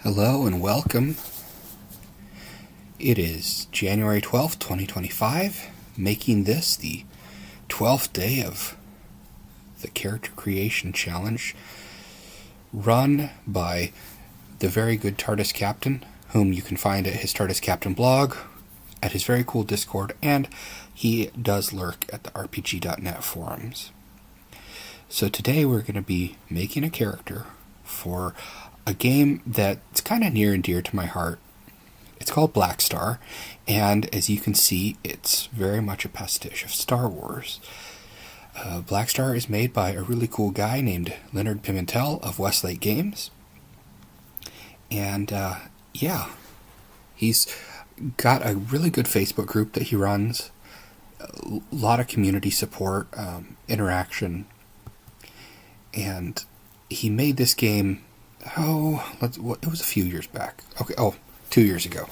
Hello and welcome. It is January 12th, 2025, making this the 12th day of the Character Creation Challenge, run by the very good TARDIS Captain, whom you can find at his TARDIS Captain blog, at his very cool Discord, and he does lurk at the RPG.net forums. So today we're going to be making a character for a game that's kind of near and dear to my heart. It's called Black Star, and as you can see, it's very much a pastiche of Star Wars. Black Star is made by a really cool guy named Leonard Pimentel of Westlake Games. And, he's got a really good Facebook group that he runs, a lot of community support, interaction, and he made this game, it was a few years back. 2 years ago.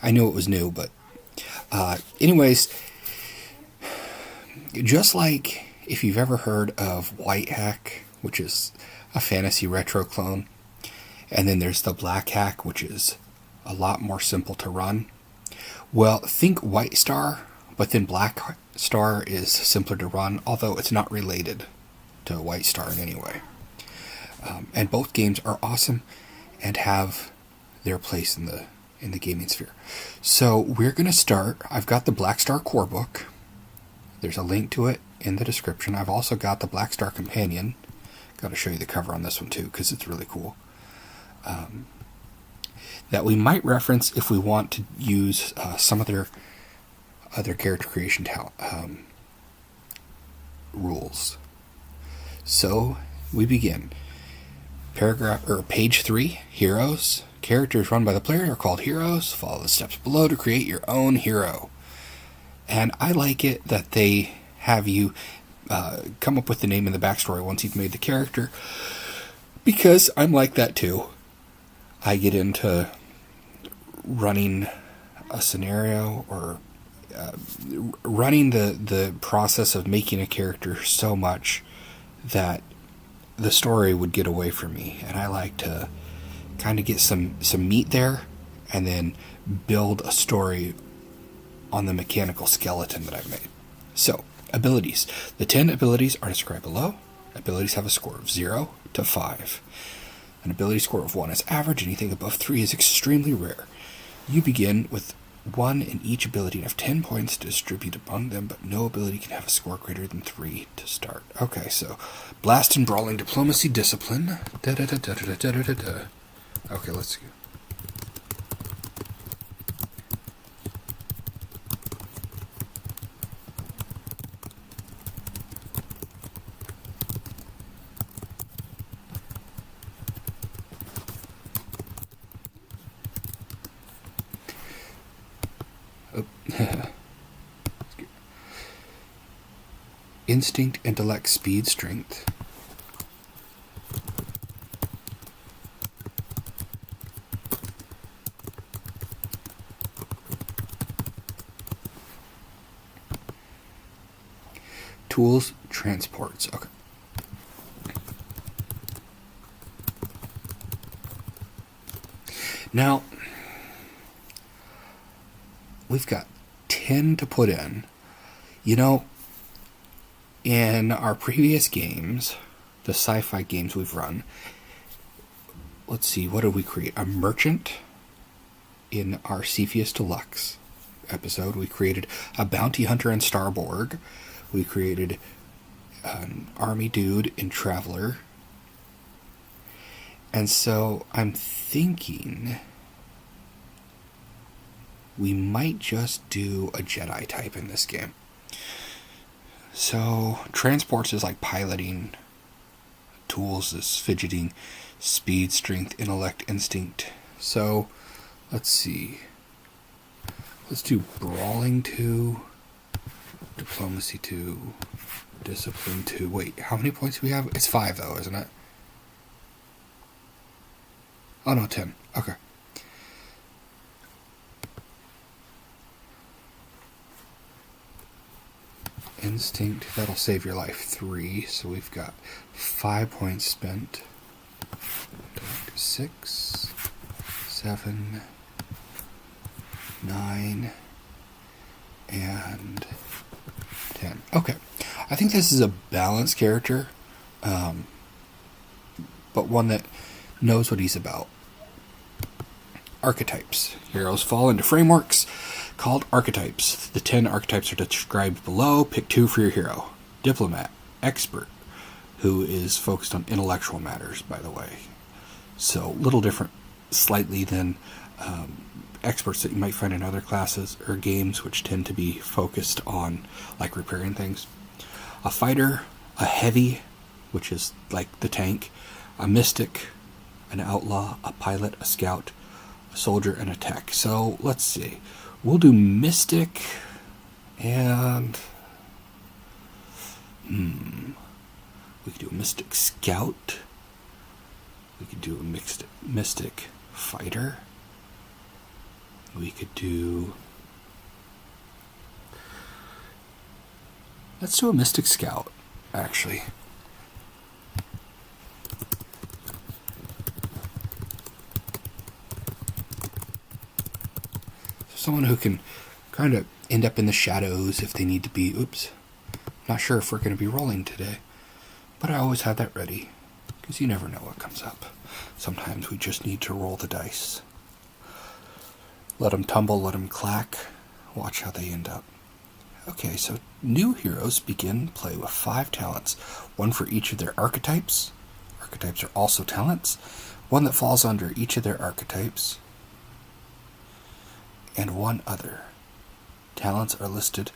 I knew it was new, but anyways, just like if you've ever heard of White Hack, which is a fantasy retro clone, and then there's the Black Hack, which is a lot more simple to run. Well, think White Star, but then Black Star is simpler to run, although it's not related to White Star in any way. And both games are awesome and have their place in the gaming sphere. So we're going to start. I've got the Black Star core book. There's a link to it in the description. I've also got the Black Star Companion. Got to show you the cover on this one too, because it's really cool. That we might reference if we want to use some of their other character creation rules. So we begin. Page 3, Heroes. Characters run by the player are called heroes. Follow the steps below to create your own hero. And I like it that they have you come up with the name and the backstory once you've made the character, because I'm like that too. I get into running a scenario or running the process of making a character so much that the story would get away from me, and I like to kind of get some meat there and then build a story on the mechanical skeleton that I've made. So, abilities. The 10 abilities are described below. Abilities have a score of 0 to 5. An ability score of 1 is average. Anything above 3 is extremely rare. You begin with 1 in each ability and have 10 points to distribute among them, but no ability can have a score greater than 3 to start. Okay, so Blast and Brawling, Diplomacy, Discipline. Okay, let's go. Instinct, Intellect, Speed, Strength. Tools, Transports. Okay. Now, we've got 10 to put in. You know, in our previous games, the sci-fi games we've run, let's see, what did we create? A merchant in our Cepheus Deluxe episode. We created a bounty hunter in Starborg. We created an army dude in Traveler. And so I'm thinking we might just do a Jedi type in this game. So, transports is like piloting, tools is fidgeting, speed, strength, intellect, instinct. So, let's see. Let's do Brawling 2, Diplomacy 2, Discipline 2. Wait, how many points do we have? It's 5 though, isn't it? Oh no, 10. Okay. Instinct, that'll save your life 3, so we've got 5 points spent. 6. 7, 9, and 10. Okay. I think this is a balanced character, but one that knows what he's about. Archetypes. Heroes fall into frameworks called archetypes. The 10 archetypes are described below. Pick 2 for your hero. Diplomat. Expert, who is focused on intellectual matters, by the way. So, a little different slightly than experts that you might find in other classes or games, which tend to be focused on, like, repairing things. A fighter, a heavy, which is like the tank, a mystic, an outlaw, a pilot, a scout, a soldier, and a tech. So, let's see. We'll do mystic and... we could do a mystic scout. We could do a mystic fighter. We could do... Let's do a mystic scout, actually. Someone who can kind of end up in the shadows if they need to be. Oops. Not sure if we're going to be rolling today. But I always have that ready, because you never know what comes up. Sometimes we just need to roll the dice. Let them tumble, let them clack. Watch how they end up. Okay, so new heroes begin play with 5 talents. 1 for each of their archetypes. Archetypes are also talents. 1 that falls under each of their archetypes. And 1 other. Talents are listed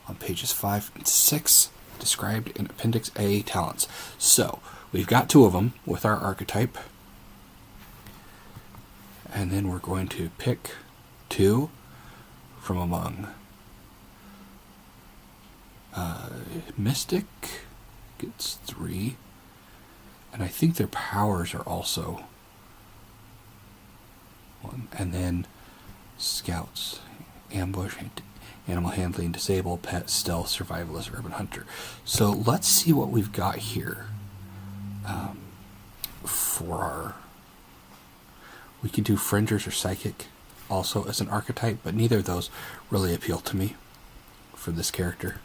on pages 5 and 6. Described in Appendix A, talents. So, we've got 2 of them with our archetype. And then we're going to pick 2 from among. Mystic gets 3. And I think their powers are also 1. And then scouts, ambush, animal handling, disable, pet, stealth, survivalist, urban hunter. So let's see what we've got here for our... We could do fringers or psychic also as an archetype, but neither of those really appeal to me for this character.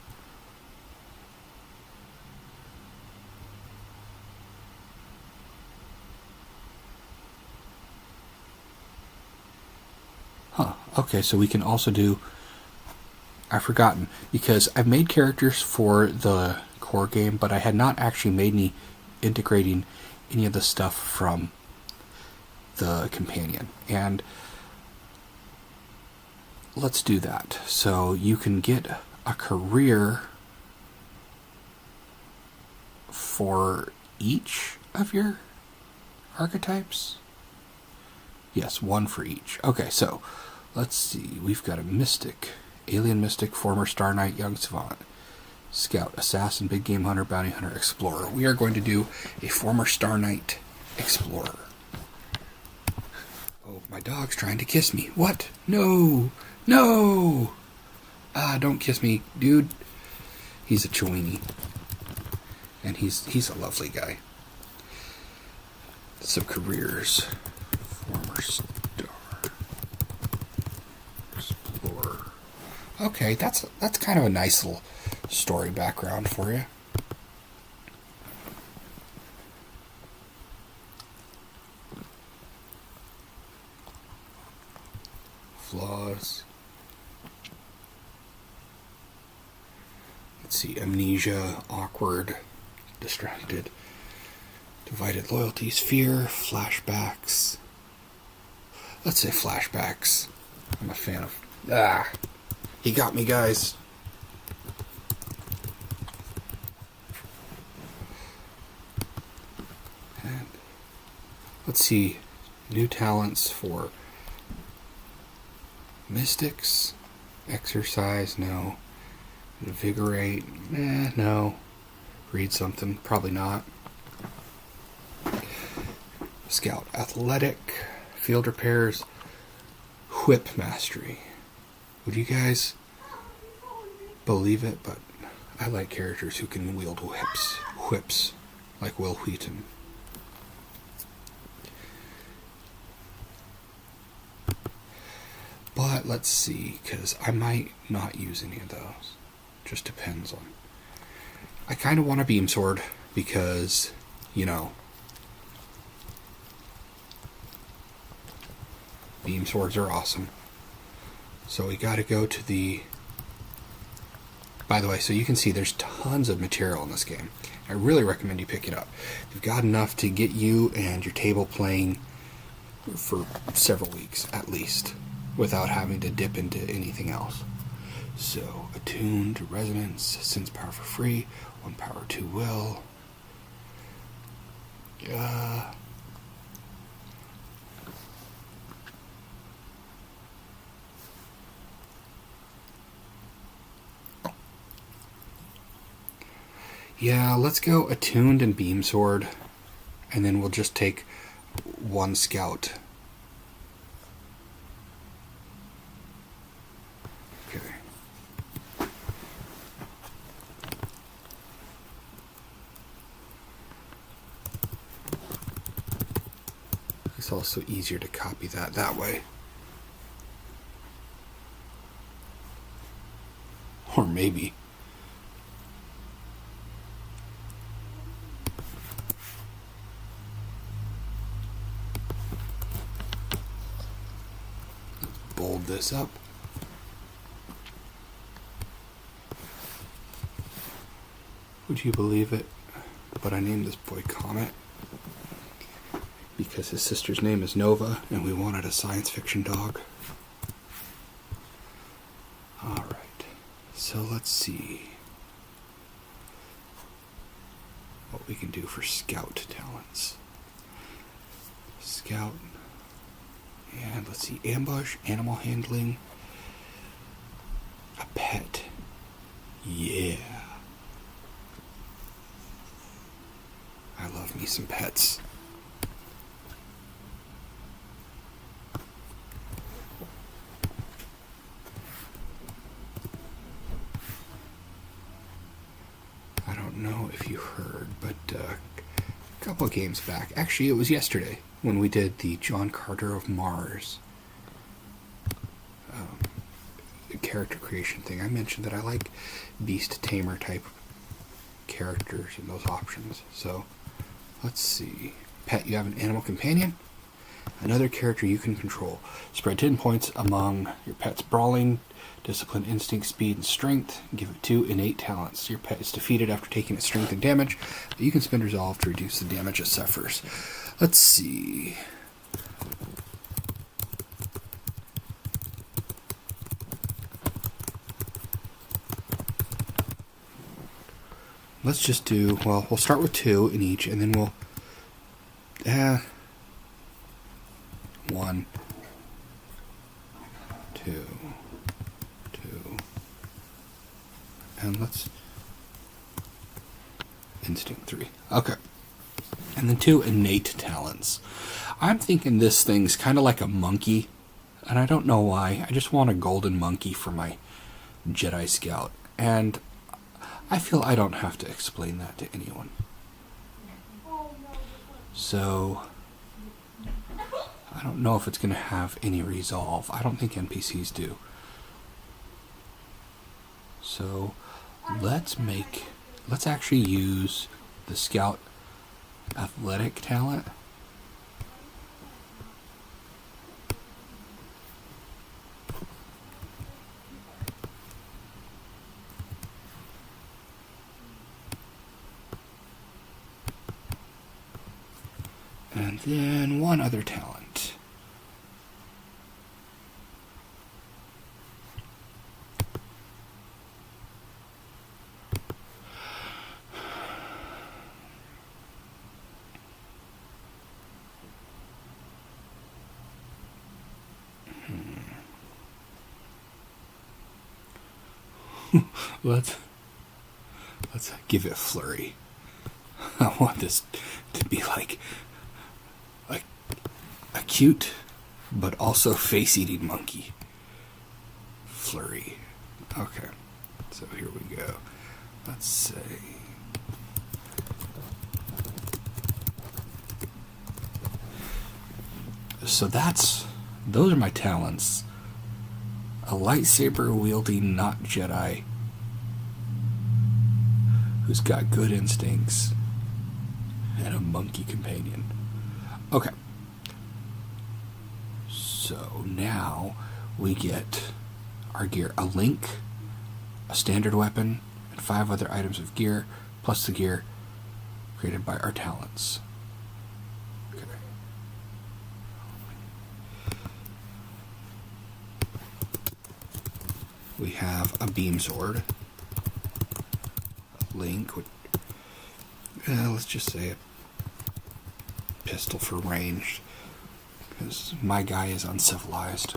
Okay, so we can also do... I've forgotten, because I've made characters for the core game, but I had not actually made any integrating any of the stuff from the companion. And let's do that. So you can get a career for each of your archetypes. Yes, 1 for each. Okay, so let's see. We've got a mystic, alien mystic, former Star Knight, young savant, scout, assassin, big game hunter, bounty hunter, explorer. We are going to do a former Star Knight explorer. Oh, my dog's trying to kiss me. What? No! No! Don't kiss me, dude. He's a Chewini. And he's a lovely guy. Some careers. Former Star Explorer. Okay, that's kind of a nice little story background for you. Flaws. Let's see, amnesia, awkward, distracted, divided loyalties, fear, flashbacks. Let's say flashbacks. I'm a fan of... He got me, guys. And let's see, new talents for mystics. Exercise, no. Invigorate, no. Read something, probably not. Scout, athletic, field repairs, whip mastery. Would you guys believe it? But I like characters who can wield whips, like Will Wheaton. But let's see, because I might not use any of those. Just depends on. I kind of want a beam sword because, you know, beam swords are awesome. So we got to go to the... By the way, so you can see there's tons of material in this game. I really recommend you pick it up. You've got enough to get you and your table playing for several weeks, at least, without having to dip into anything else. So, attuned, resonance, sense power for free, 1 power, 2 will. Yeah, let's go attuned and beam sword, and then we'll just take 1 scout. Okay. It's also easier to copy that way. Or maybe. Bold this up. Would you believe it? But I named this boy Comet because his sister's name is Nova, and we wanted a science fiction dog. Alright, so let's see what we can do for scout talents. Scout. And let's see, ambush, animal handling, a pet. Yeah. I love me some pets. I don't know if you heard, but a couple of games back, actually it was yesterday, when we did the John Carter of Mars character creation thing, I mentioned that I like beast tamer type characters and those options. So let's see. Pet, you have an animal companion. Another character you can control. Spread 10 points among your pet's brawling, discipline, instinct, speed, and strength. Give it 2 innate talents. Your pet is defeated after taking its strength and damage, but you can spend resolve to reduce the damage it suffers. Let's see. Let's just do, well, we'll start with 2 in each, and then we'll, 1, 2, 2, and let's, instinct 3. Okay. And then 2 innate talents. I'm thinking this thing's kind of like a monkey, and I don't know why. I just want a golden monkey for my Jedi Scout, and I feel I don't have to explain that to anyone. So, I don't know if it's going to have any resolve. I don't think NPCs do. So, let's actually use the Scout athletic talent. And then 1 other talent. Let's give it flurry. I want this to be like a cute but also face-eating monkey. Flurry. Okay, so here we go. Let's say so those are my talents. A lightsaber-wielding not Jedi who's got good instincts and a monkey companion. Okay. So now we get our gear. A link, a standard weapon, and 5 other items of gear, plus the gear created by our talents. Okay. We have a beam sword, a link, let's just say a pistol for ranged, because my guy is uncivilized.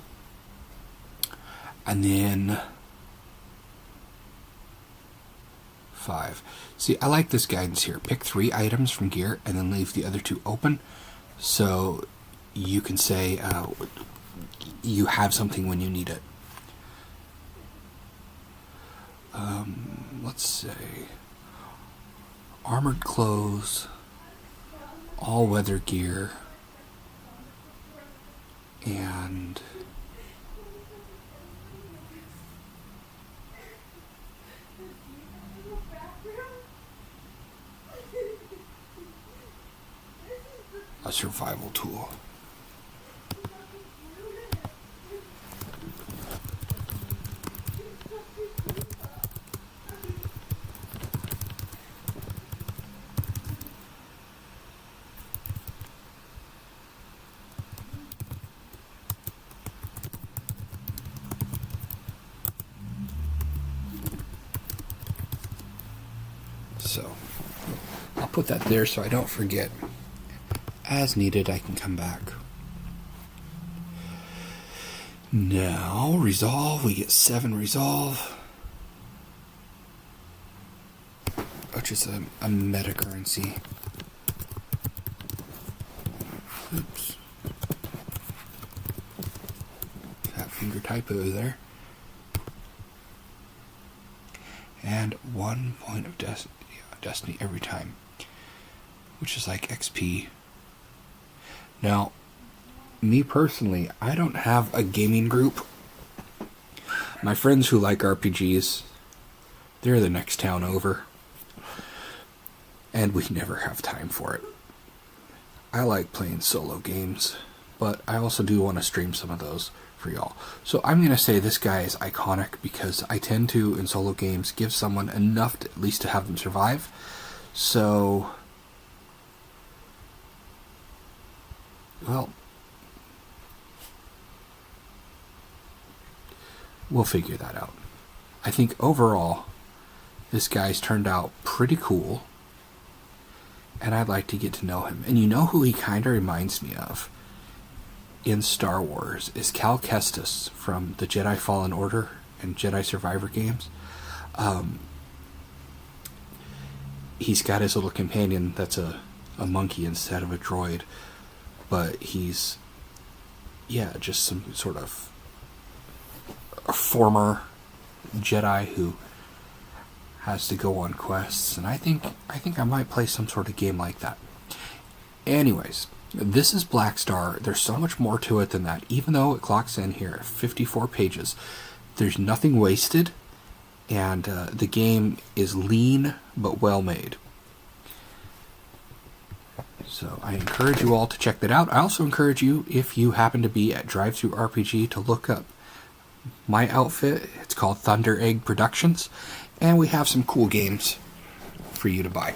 And then 5. See, I like this guidance here. Pick 3 items from gear and then leave the other 2 open, so you can say you have something when you need it. Let's say armored clothes, all-weather gear, and a survival tool. So I'll put that there so I don't forget. As needed, I can come back. Now, resolve. We get 7 resolve, which is a meta currency. Oops. Fat finger typo there. And 1 point of destiny every time, which is like XP. Now, me personally, I don't have a gaming group. My friends who like RPGs, they're the next town over. And we never have time for it. I like playing solo games, but I also do want to stream some of those for y'all. So I'm going to say this guy is iconic because I tend to, in solo games, give someone enough to, at least to have them survive. So, well, we'll figure that out. I think overall, this guy's turned out pretty cool, and I'd like to get to know him. And you know who he kind of reminds me of in Star Wars is Cal Kestis from the Jedi Fallen Order and Jedi Survivor games. He's got his little companion that's a monkey instead of a droid, but he's, just some sort of a former Jedi who has to go on quests, and I think I might play some sort of game like that. Anyways, this is Black Star. There's so much more to it than that. Even though it clocks in here at 54 pages, there's nothing wasted, and the game is lean but well made. So I encourage you all to check that out. I also encourage you, if you happen to be at DrivethruRPG, to look up my outfit. It's called Thunder Egg Productions, and we have some cool games for you to buy.